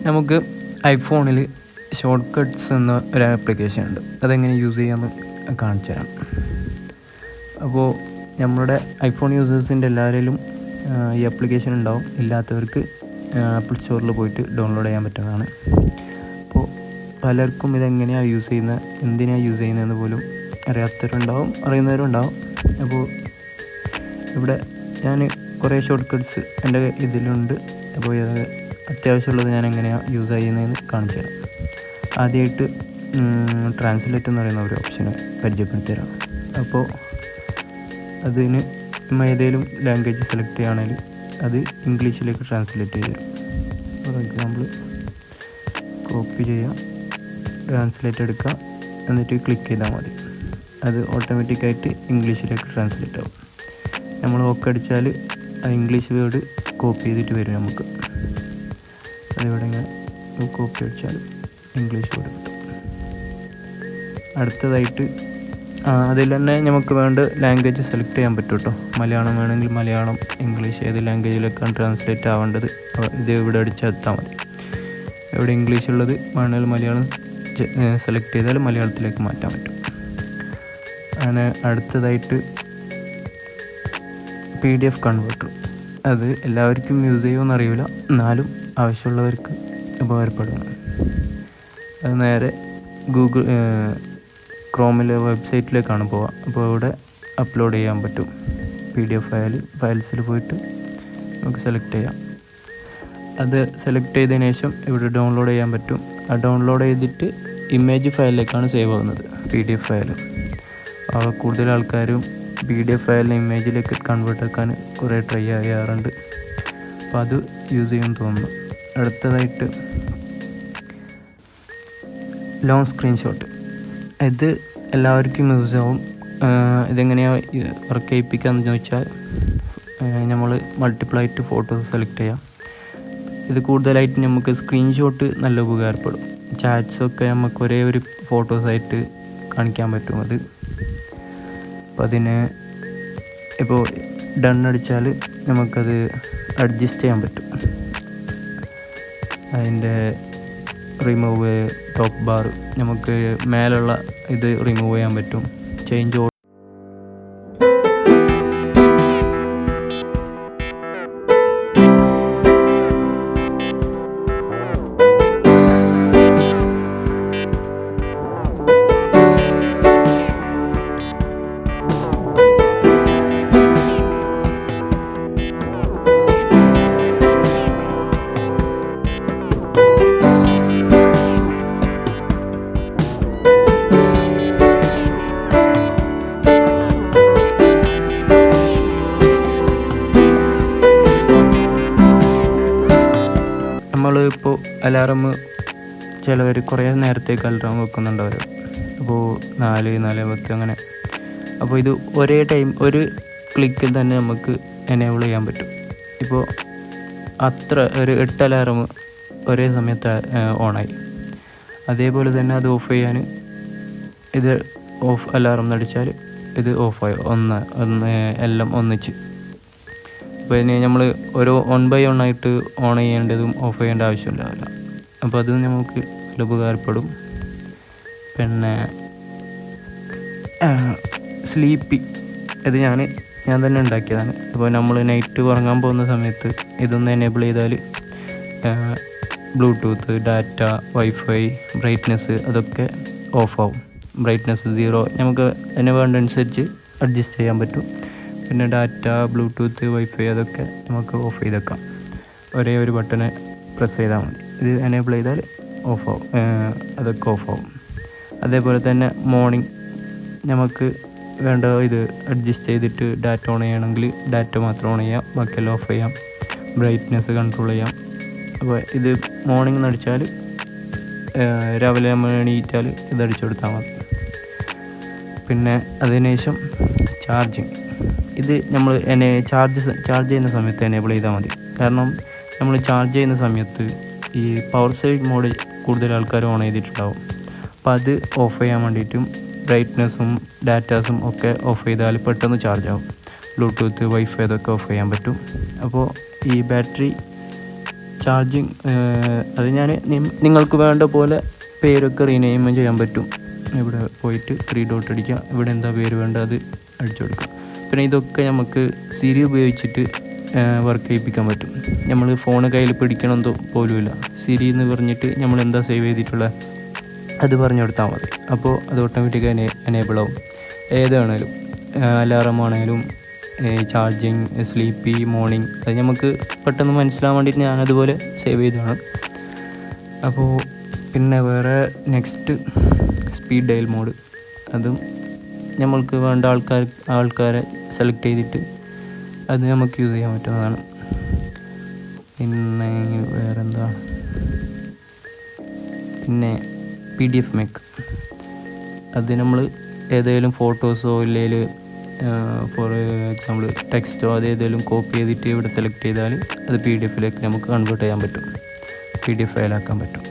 നമുക്ക് ഐഫോണിൽ short cuts എന്ന ഒരു ആപ്ലിക്കേഷൻ ഉണ്ട്. അതെങ്ങനെ യൂസ് ചെയ്യാമെന്ന് കാണിച്ചു തരാം. അപ്പോൾ നമ്മളുടെ ഐഫോൺ യൂസേഴ്സിൻ്റെ എല്ലാവരിലും ഈ ആപ്ലിക്കേഷൻ ഉണ്ടാവും. ഇല്ലാത്തവർക്ക് ആപ്പിൾ സ്റ്റോറിൽ പോയിട്ട് ഡൗൺലോഡ് ചെയ്യാൻ പറ്റുന്നതാണ്. അപ്പോൾ പലർക്കും ഇതെങ്ങനെയാണ് യൂസ് ചെയ്യുന്നത്, എന്തിനാണ് യൂസ് ചെയ്യുന്നതെന്ന് പോലും അറിയാത്തവരുണ്ടാവും, അറിയുന്നവരും ഉണ്ടാവും. അപ്പോൾ ഇവിടെ ഞാൻ കുറേ ഷോർട്ട് കട്ട്സ് എൻ്റെ ഇതിലുണ്ട്. അപ്പോൾ അത്യാവശ്യമുള്ളത് ഞാൻ എങ്ങനെയാണ് യൂസ് ചെയ്യുന്നതെന്ന് കാണിച്ചു തരാം. ആദ്യമായിട്ട് ട്രാൻസ്ലേറ്റ് എന്ന് പറയുന്ന ഒരു ഓപ്ഷന് പരിചയപ്പെടുത്തി തരാം. അപ്പോൾ അതിന് ഏതെങ്കിലും ലാംഗ്വേജ് സെലക്ട് ചെയ്യുകയാണെങ്കിൽ അത് ഇംഗ്ലീഷിലേക്ക് ട്രാൻസ്ലേറ്റ് ചെയ്ത് തരും. ഫോർ എക്സാമ്പിൾ കോപ്പി ചെയ്യാം, ട്രാൻസ്ലേറ്റ് എടുക്കുക, എന്നിട്ട് ക്ലിക്ക് ചെയ്താൽ മതി. അത് ഓട്ടോമാറ്റിക്കായിട്ട് ഇംഗ്ലീഷിലേക്ക് ട്രാൻസ്ലേറ്റ് ആവും. നമ്മൾ ഓക്കെ അടിച്ചാൽ ആ ഇംഗ്ലീഷ് വേർഡ് കോപ്പി ചെയ്തിട്ട് വരും നമുക്ക്. അതിവിടെ ഇങ്ങനെ കോപ്പി അടിച്ചാൽ ഇംഗ്ലീഷ് വേർഡ് കിട്ടും. അടുത്തതായിട്ട് അതിൽ തന്നെ നമുക്ക് വേണ്ട ലാംഗ്വേജ് സെലക്ട് ചെയ്യാൻ പറ്റും കേട്ടോ. മലയാളം വേണമെങ്കിൽ മലയാളം, ഇംഗ്ലീഷ് ഏത് ലാംഗ്വേജിലേക്കാണ് ട്രാൻസ്ലേറ്റ് ആവേണ്ടത് ഇത് ഇവിടെ അടിച്ചെത്താൽ മതി. ഇവിടെ ഇംഗ്ലീഷ് ഉള്ളത് വേണമെങ്കിൽ മലയാളം സെലക്ട് ചെയ്താൽ മലയാളത്തിലേക്ക് മാറ്റാൻ പറ്റും. അങ്ങനെ അടുത്തതായിട്ട് PDF കൺവേർട്ടർ. അത് എല്ലാവർക്കും യൂസ് ചെയ്യുമെന്ന് അറിയില്ല, എന്നാലും ആവശ്യമുള്ളവർക്ക് ഉപകാരപ്പെടുന്നു. അത് നേരെ ഗൂഗിൾ ക്രോമിലെ വെബ്സൈറ്റിലേക്കാണ് പോവുക. അപ്പോൾ ഇവിടെ അപ്ലോഡ് ചെയ്യാൻ പറ്റും. PDF ഫയൽസിൽ പോയിട്ട് നമുക്ക് സെലക്ട് ചെയ്യാം. അത് സെലക്ട് ചെയ്തതിന് ശേഷം ഇവിടെ ഡൗൺലോഡ് ചെയ്യാൻ പറ്റും. ആ ഡൗൺലോഡ് ചെയ്തിട്ട് ഇമേജ് ഫയലിലേക്കാണ് സേവ് ആവുന്നത്, PDF ഫയൽ. കൂടുതൽ ആൾക്കാരും PDF ഫയലിനെ ഇമേജിലേക്ക് കൺവേർട്ട് ആക്കാൻ കുറേ ട്രൈ ചെയ്യാറുണ്ട്. അപ്പോൾ അത് യൂസ് ചെയ്യുമെന്ന് തോന്നുന്നു. അടുത്തതായിട്ട് ലോങ് സ്ക്രീൻഷോട്ട്. ഇത് എല്ലാവർക്കും യൂസ് ആവും. ഇതെങ്ങനെയാണ് വർക്ക് ചെയ്യിപ്പിക്കുകയെന്ന് ചോദിച്ചാൽ നമ്മൾ മൾട്ടിപ്പിളായിട്ട് ഫോട്ടോസ് സെലക്ട് ചെയ്യാം. ഇത് കൂടുതലായിട്ട് നമുക്ക് സ്ക്രീൻഷോട്ട് നല്ല ഉപകാരപ്പെടും. ചാറ്റ്സൊക്കെ നമുക്ക് ഒരേ ഒരു ഫോട്ടോസായിട്ട് കാണിക്കാൻ പറ്റും. അത് അപ്പോൾ അതിന് ഇപ്പോൾ ഡൺ അടിച്ചാൽ നമുക്കത് അഡ്ജസ്റ്റ് ചെയ്യാൻ പറ്റും. അതിൻ്റെ റിമൂവ് ടോപ്പ് ബാർ നമുക്ക് മേലുള്ള ഇത് റിമൂവ് ചെയ്യാൻ പറ്റും. ചേഞ്ച് നമ്മളിപ്പോൾ അലാറം ചിലവർ കുറേ നേരത്തേക്ക് അലാറം വെക്കുന്നുണ്ടവർ. അപ്പോൾ 4:10 അങ്ങനെ. അപ്പോൾ ഇത് ഒരേ ടൈം ഒരു ക്ലിക്കിൽ തന്നെ നമുക്ക് എനേബിൾ ചെയ്യാൻ പറ്റും. ഇപ്പോൾ അത്ര ഒരു 8 അലാറം ഒരേ സമയത്ത് ഓണായി. അതേപോലെ തന്നെ അത് ഓഫ് ചെയ്യാൻ ഇത് ഓഫ് അലാറം നടിച്ചാൽ ഇത് ഓഫായി ഒന്ന് എല്ലാം ഒന്നിച്ച്. അപ്പോൾ ഇനി നമ്മൾ ഒരു 1 by 1 ആയിട്ട് ഓൺ ചെയ്യേണ്ടതും ഓഫ് ചെയ്യേണ്ട ആവശ്യമുണ്ടാവില്ല. അപ്പോൾ അത് നമുക്ക് ഉപകാരപ്പെടും. പിന്നെ സ്ലീപ്പി, ഇത് ഞാൻ തന്നെ ഉണ്ടാക്കിയതാണ്. അപ്പോൾ നമ്മൾ നൈറ്റ് ഉറങ്ങാൻ പോകുന്ന സമയത്ത് ഇതൊന്ന് എനേബിൾ ചെയ്താൽ ബ്ലൂടൂത്ത്, ഡാറ്റ, വൈഫൈ, ബ്രൈറ്റ്നെസ് അതൊക്കെ ഓഫാവും. ബ്രൈറ്റ്നെസ് 0 നമുക്ക് അതിന് വേണ്ടനുസരിച്ച് അഡ്ജസ്റ്റ് ചെയ്യാൻ പറ്റും. പിന്നെ ഡാറ്റ, ബ്ലൂടൂത്ത്, വൈഫൈ അതൊക്കെ നമുക്ക് ഓഫ് ചെയ്തേക്കാം. ഒരേ ഒരു ബട്ടൺ പ്രസ് ചെയ്താൽ മതി. ഇത് എനേബിൾ ചെയ്താൽ ഓഫാവും, അതൊക്കെ ഓഫാവും. അതേപോലെ തന്നെ മോർണിംഗ് നമുക്ക് വേണ്ട ഇത് അഡ്ജസ്റ്റ് ചെയ്തിട്ട് ഡാറ്റ ഓൺ ചെയ്യണമെങ്കിൽ ഡാറ്റ മാത്രം ഓൺ ചെയ്യാം, ബാക്കിയെല്ലാം ഓഫ് ചെയ്യാം. ബ്രൈറ്റ്നെസ് കൺട്രോൾ ചെയ്യാം. അപ്പോൾ ഇത് മോർണിംഗ് നടിച്ചാൽ രാവിലെ നമ്മൾ എണീറ്റാൽ ഇതടിച്ചു കൊടുത്താൽ മതി. പിന്നെ അതിനുശേഷം ചാർജിങ്. ഇത് നമ്മൾ ചാർജ് ചെയ്യുന്ന സമയത്ത് എനേബിൾ ചെയ്താൽ മതി. കാരണം നമ്മൾ ചാർജ് ചെയ്യുന്ന സമയത്ത് ഈ പവർ സേവിങ് മോഡ് കൂടുതൽ ആൾക്കാർ ഓൺ ചെയ്തിട്ടുണ്ടാവും. അപ്പോൾ അത് ഓഫ് ചെയ്യാൻ വേണ്ടിയിട്ടും ബ്രൈറ്റ്നെസ്സും ഡാറ്റാസും ഒക്കെ ഓഫ് ചെയ്താൽ പെട്ടെന്ന് ചാർജ് ആവും. ബ്ലൂടൂത്ത്, വൈഫൈ അതൊക്കെ ഓഫ് ചെയ്യാൻ പറ്റും. അപ്പോൾ ഈ ബാറ്ററി ചാർജിങ് അത് ഞാൻ നിങ്ങൾക്ക് വേണ്ട പോലെ പേരൊക്കെ റീനെയിം ചെയ്യാൻ പറ്റും. ഇവിടെ പോയിട്ട് 3 ഡോട്ട് അടിക്കുക, ഇവിടെ എന്താ പേര് വേണ്ടത് അത് അടിച്ചു കൊടുക്കുക. പിന്നെ ഇതൊക്കെ നമുക്ക് സിരി ഉപയോഗിച്ചിട്ട് വർക്ക് ചെയ്യിപ്പിക്കാൻ പറ്റും. നമ്മൾ ഫോണ് കയ്യിൽ പിടിക്കണമെന്നോ പോലുമില്ല. സിരി എന്ന് പറഞ്ഞിട്ട് നമ്മൾ എന്താ സേവ് ചെയ്തിട്ടുള്ളത് അത് പറഞ്ഞു കൊടുത്താൽ മതി. അപ്പോൾ അത് ഓട്ടോമാറ്റിക്കായി എനേബിൾ ആവും. ഏതാണേലും അലാറം ആണെങ്കിലും ചാർജിങ്, സ്ലീപ്പി, മോർണിംഗ്, അത് നമുക്ക് പെട്ടെന്ന് മനസ്സിലാൻ വേണ്ടിയിട്ട് ഞാനതുപോലെ സേവ് ചെയ്തതാണ്. അപ്പോൾ പിന്നെ വേറെ നെക്സ്റ്റ് സ്പീഡ് ഡയൽ മോഡ്, അതും നമ്മൾക്ക് വേണ്ട ആൾക്കാരെ സെലക്ട് ചെയ്തിട്ട് അത് നമുക്ക് യൂസ് ചെയ്യാൻ പറ്റുന്നതാണ്. പിന്നെ വേറെന്താണ്, പിന്നെ PDF മേക്ക്, അത് നമ്മൾ ഏതെങ്കിലും ഫോട്ടോസോ ഇല്ലെങ്കിൽ ഫോർ എക്സാമ്പിൾ ടെക്സ്റ്റോ അത് ഏതെങ്കിലും കോപ്പി ചെയ്തിട്ട് ഇവിടെ സെലക്ട് ചെയ്താൽ അത് PDF നമുക്ക് കൺവേർട്ട് ചെയ്യാൻ പറ്റും, PDF ഫയലാക്കാൻ പറ്റും.